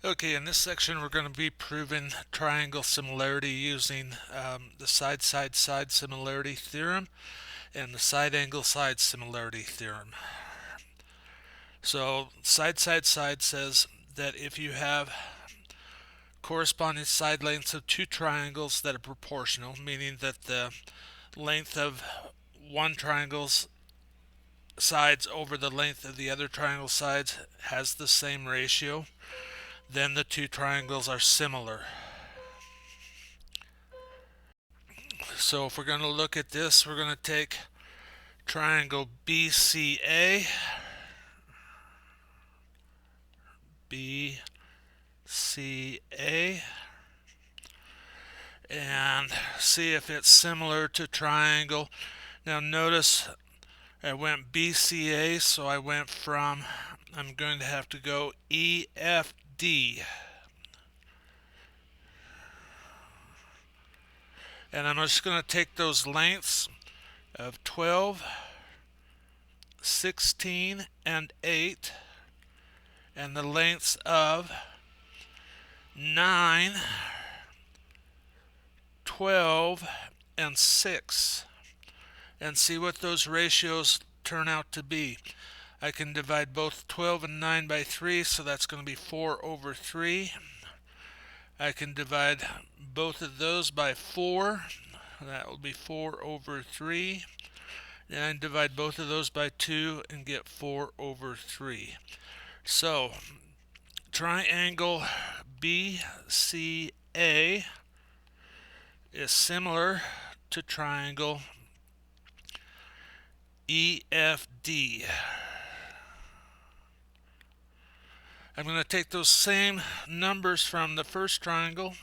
Okay, in this section we're going to be proving triangle similarity using the side-side-side similarity theorem and the side-angle side similarity theorem. So side-side-side says that if you have corresponding side lengths of two triangles that are proportional, meaning that the length of one triangle's sides over the length of the other triangle sides has the same ratio, then the two triangles are similar. So if we're going to look at this, we're going to take triangle BCA, and see if it's similar to triangle. Now notice I went BCA, so I'm going to have to go EFD. And I'm just going to take those lengths of 12, 16, and 8, and the lengths of 9, 12, and 6, and see what those ratios turn out to be. I can divide both 12 and 9 by 3, so that's going to be 4 over 3. I can divide both of those by 4. That will be 4 over 3. And I divide both of those by 2 and get 4 over 3. So, triangle BCA is similar to triangle EFD. I'm going to take those same numbers from the first triangle,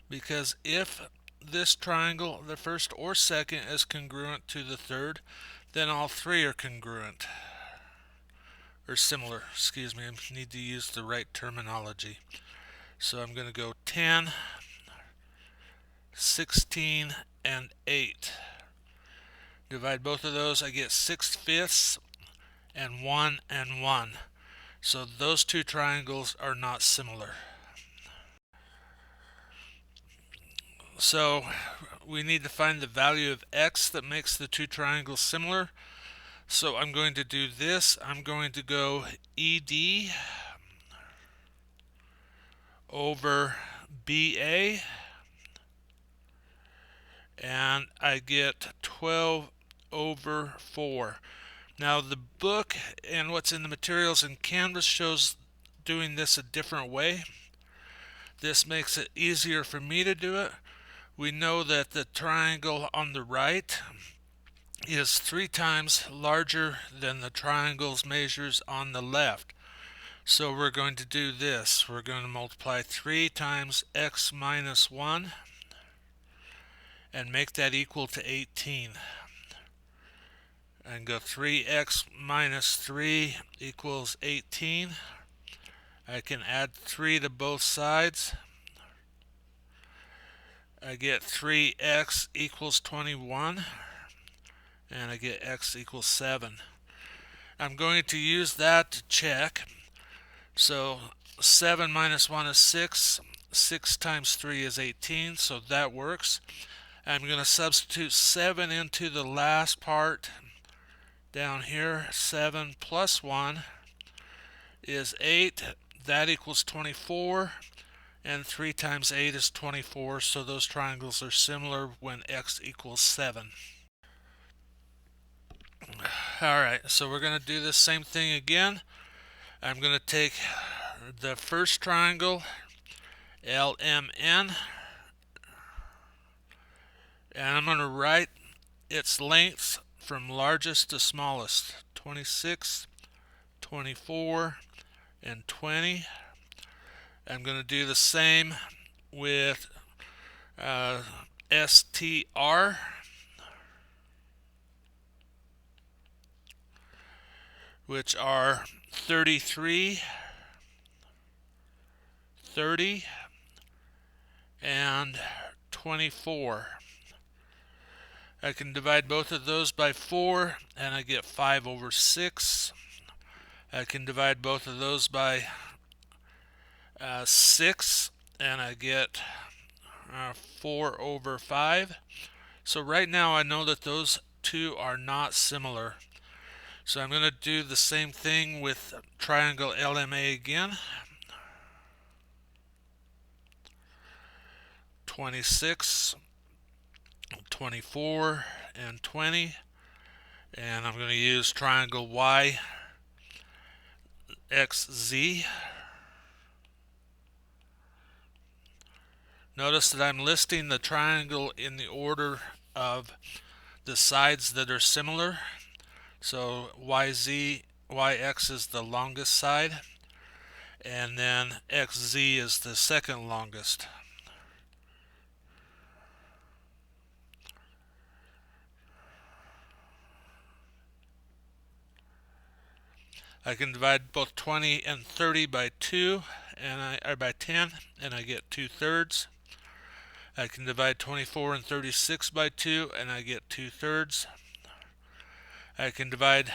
because if this triangle, the first or second, is congruent to the third, then all three are congruent. Or similar, excuse me, I need to use the right terminology. So I'm going to go 10, 16, and 8. Divide both of those, I get 6/5 and 1 and 1. So those two triangles are not similar. So we need to find the value of x that makes the two triangles similar. So I'm going to do this. I'm going to go ED over BA, and I get 12 over 4. Now the book and what's in the materials in Canvas shows doing this a different way. This makes it easier for me to do it. We know that the triangle on the right is 3 times larger than the triangle's measures on the left. So we're going to do this. We're going to multiply 3 times x minus 1 and make that equal to 18. And go 3x minus 3 equals 18. I can add 3 to both sides. I get 3x equals 21, and I get x equals 7. I'm going to use that to check. So 7 minus 1 is 6. 6 times 3 is 18, so that works. I'm going to substitute 7 into the last part down here. 7 plus 1 is 8. That equals 24. And 3 times 8 is 24, so those triangles are similar when x equals 7. Alright, so we're going to do the same thing again. I'm going to take the first triangle, LMN, and I'm going to write its lengths from largest to smallest, 26, 24, and 20. I'm going to do the same with STR, which are 33, 30, and 24. I can divide both of those by 4, and I get 5 over 6. I can divide both of those by 6, and I get 4 over 5. So right now I know that those two are not similar. So I'm going to do the same thing with triangle LMA again. 26, 24, and 20. And I'm going to use triangle YXZ. Notice that I'm listing the triangle in the order of the sides that are similar. So YX is the longest side, and then XZ is the second longest. I can divide both 20 and 30 by 2, or by 10, and I get 2/3. I can divide 24 and 36 by 2, and I get 2/3. I can divide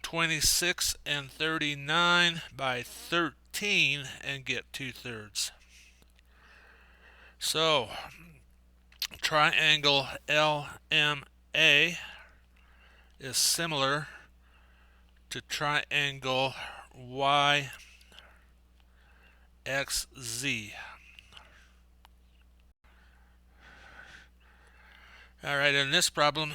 26 and 39 by 13 and get 2/3. So, triangle LMA is similar to triangle YXZ. Alright, in this problem,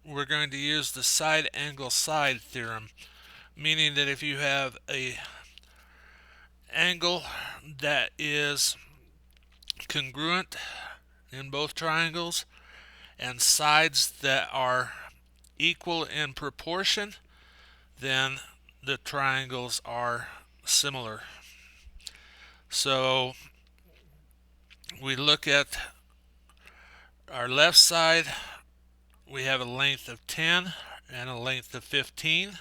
we're going to use the side angle side theorem, meaning that if you have a angle that is congruent in both triangles and sides that are equal in proportion, then the triangles are similar. So we look at our left side. We have a length of 10 and a length of 15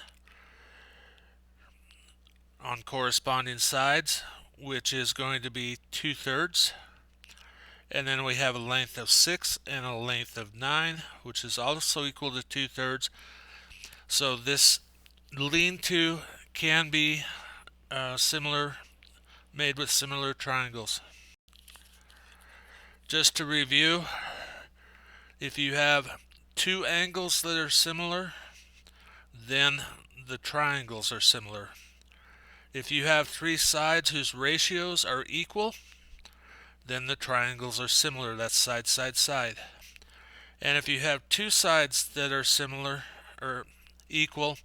on corresponding sides, which is going to be 2/3. And then we have a length of 6 and a length of 9, which is also equal to 2/3. So this lean-to can be made with similar triangles. Just to review, if you have two angles that are similar, then the triangles are similar. If you have three sides whose ratios are equal, then the triangles are similar. That's side, side, side. And if you have two sides that are similar or equal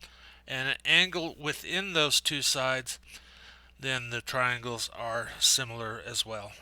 and an angle within those two sides, then the triangles are similar as well.